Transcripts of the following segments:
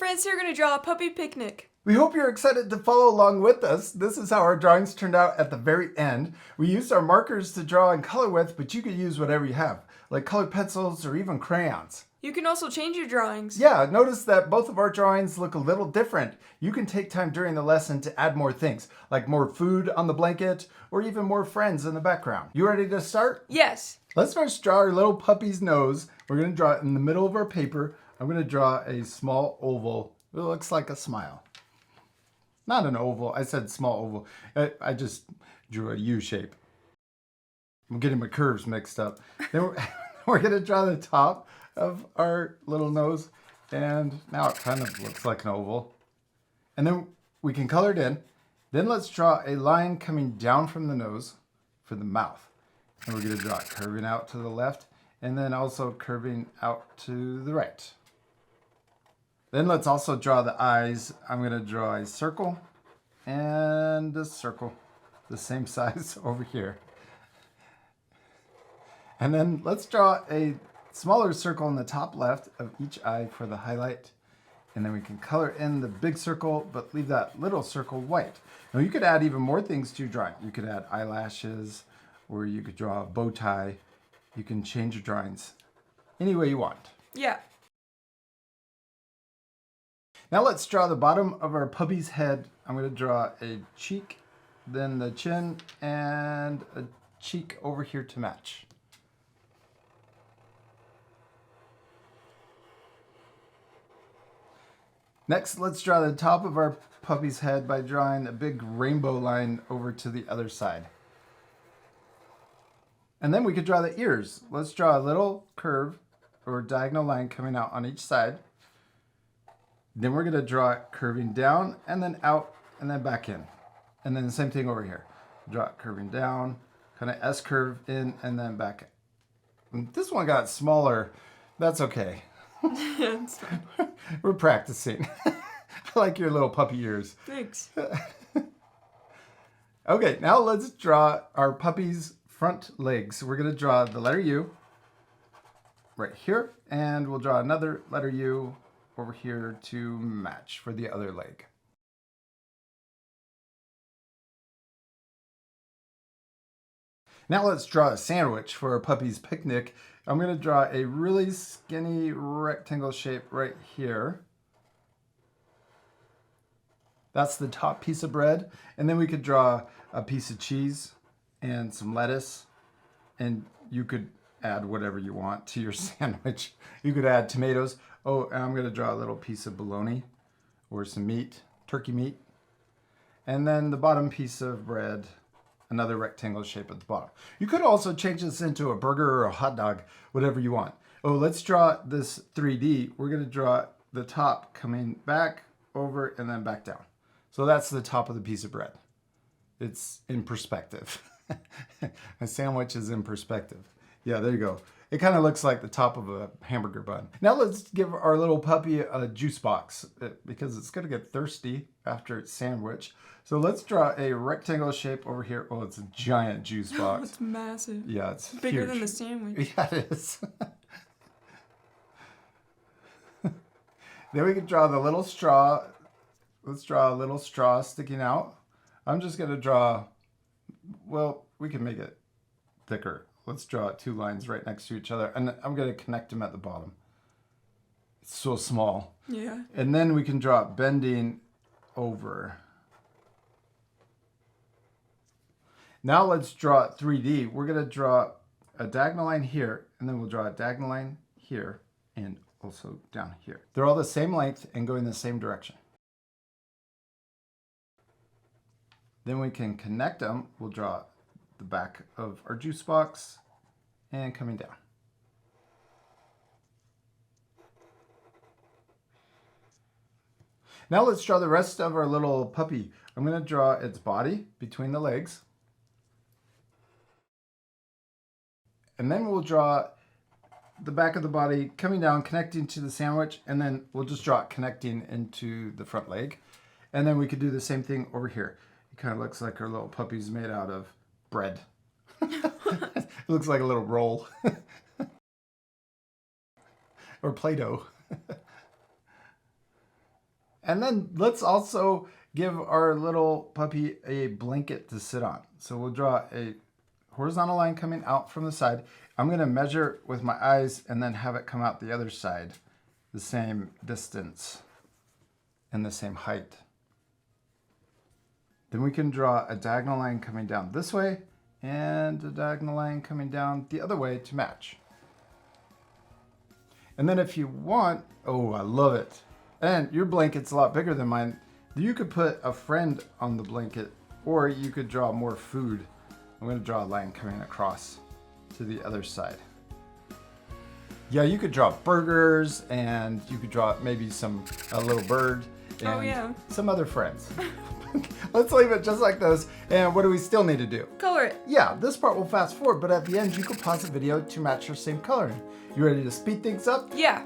friends here are going to draw a puppy picnic. We hope you're excited to follow along with us. This is how our drawings turned out at the very end. We used our markers to draw and color with, but you could use whatever you have, like colored pencils or even crayons. You can also change your drawings. Yeah, notice that both of our drawings look a little different. You can take time during the lesson to add more things, like more food on the blanket or even more friends in the background. You ready to start? Yes. Let's first draw our little puppy's nose. We're going to draw it in the middle of our paper. I'm going to draw a small oval. It looks like a smile. Not an oval. I said small oval. I just drew a U shape. I'm getting my curves mixed up. Then we're going to draw the top of our little nose. And now it kind of looks like an oval. And then we can color it in. Then let's draw a line coming down from the nose for the mouth. And we're going to draw it curving out to the left and then also curving out to the right. Then let's also draw the eyes. I'm going to draw a circle and a circle, the same size over here. And then let's draw a smaller circle in the top left of each eye for the highlight. And then we can color in the big circle, but leave that little circle white. Now you could add even more things to your drawing. You could add eyelashes, or you could draw a bow tie. You can change your drawings any way you want. Yeah. Now let's draw the bottom of our puppy's head. I'm going to draw a cheek, then the chin, and a cheek over here to match. Next, let's draw the top of our puppy's head by drawing a big rainbow line over to the other side. And then we could draw the ears. Let's draw a little curve or diagonal line coming out on each side. Then we're going to draw it curving down and then out and then back in. And then the same thing over here. Draw it curving down, kind of S curve in and then back in. And this one got smaller. That's okay. We're practicing. I like your little puppy ears. Thanks. Okay, now let's draw our puppy's front legs. We're going to draw the letter U right here, and we'll draw another letter U over here to match for the other leg. Now let's draw a sandwich for our puppy's picnic. I'm going to draw a really skinny rectangle shape right here. That's the top piece of bread. And then we could draw a piece of cheese and some lettuce. And you could add whatever you want to your sandwich. You could add tomatoes. Oh, and I'm going to draw a little piece of bologna or some meat, turkey meat. And then the bottom piece of bread, another rectangle shape at the bottom. You could also change this into a burger or a hot dog, whatever you want. Oh, let's draw this 3D. We're going to draw the top coming back, over, and then back down. So that's the top of the piece of bread. It's in perspective. A sandwich is in perspective. Yeah, there you go. It kind of looks like the top of a hamburger bun. Now let's give our little puppy a juice box because it's going to get thirsty after its sandwich. So let's draw a rectangle shape over here. Oh, it's a giant juice box. It's massive. Yeah, it's bigger huge. than the sandwich. Yeah, it is. Then we can draw the little straw. Let's draw a little straw sticking out. I'm just going to draw, well, we can make it thicker. Let's draw 2 lines right next to each other. And I'm going to connect them at the bottom. It's so small. Yeah. And then we can draw it bending over. Now let's draw it 3D. We're going to draw a diagonal line here. And then we'll draw a diagonal line here and also down here. They're all the same length and going the same direction. Then we can connect them. We'll draw the back of our juice box and coming down. Now let's draw the rest of our little puppy. I'm going to draw its body between the legs. And then we'll draw the back of the body coming down, connecting to the sandwich, and then we'll just draw it connecting into the front leg. And then we could do the same thing over here. It kind of looks like our little puppy's made out of bread. It looks like a little roll. Or Play-Doh. And then let's also give our little puppy a blanket to sit on. So we'll draw a horizontal line coming out from the side. I'm going to measure with my eyes and then have it come out the other side, the same distance and the same height. Then we can draw a diagonal line coming down this way and a diagonal line coming down the other way to match. And then if you want, oh, I love it. And your blanket's a lot bigger than mine. You could put a friend on the blanket, or you could draw more food. I'm going to draw a line coming across to the other side. Yeah, you could draw burgers, and you could draw maybe a little bird and some other friends. Let's leave it just like this. And what do we still need to do? Color it. Yeah, this part will fast forward, but at the end you can pause the video to match your same coloring. You ready to speed things up? Yeah.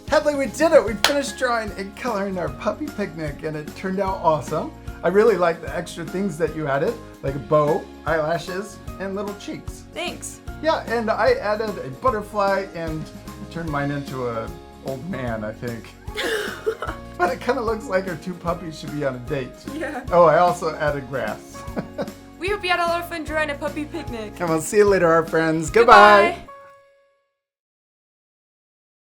Hadley, we did it! We finished drawing and coloring our puppy picnic, and it turned out awesome. I really like the extra things that you added, like a bow, eyelashes, and little cheeks. Thanks. Yeah, and I added a butterfly and turned mine into an old man, I think. But it kind of looks like our two puppies should be on a date. Yeah. Oh, I also added grass. We hope you had a lot of fun drawing a puppy picnic. And we'll see you later, our friends. Goodbye.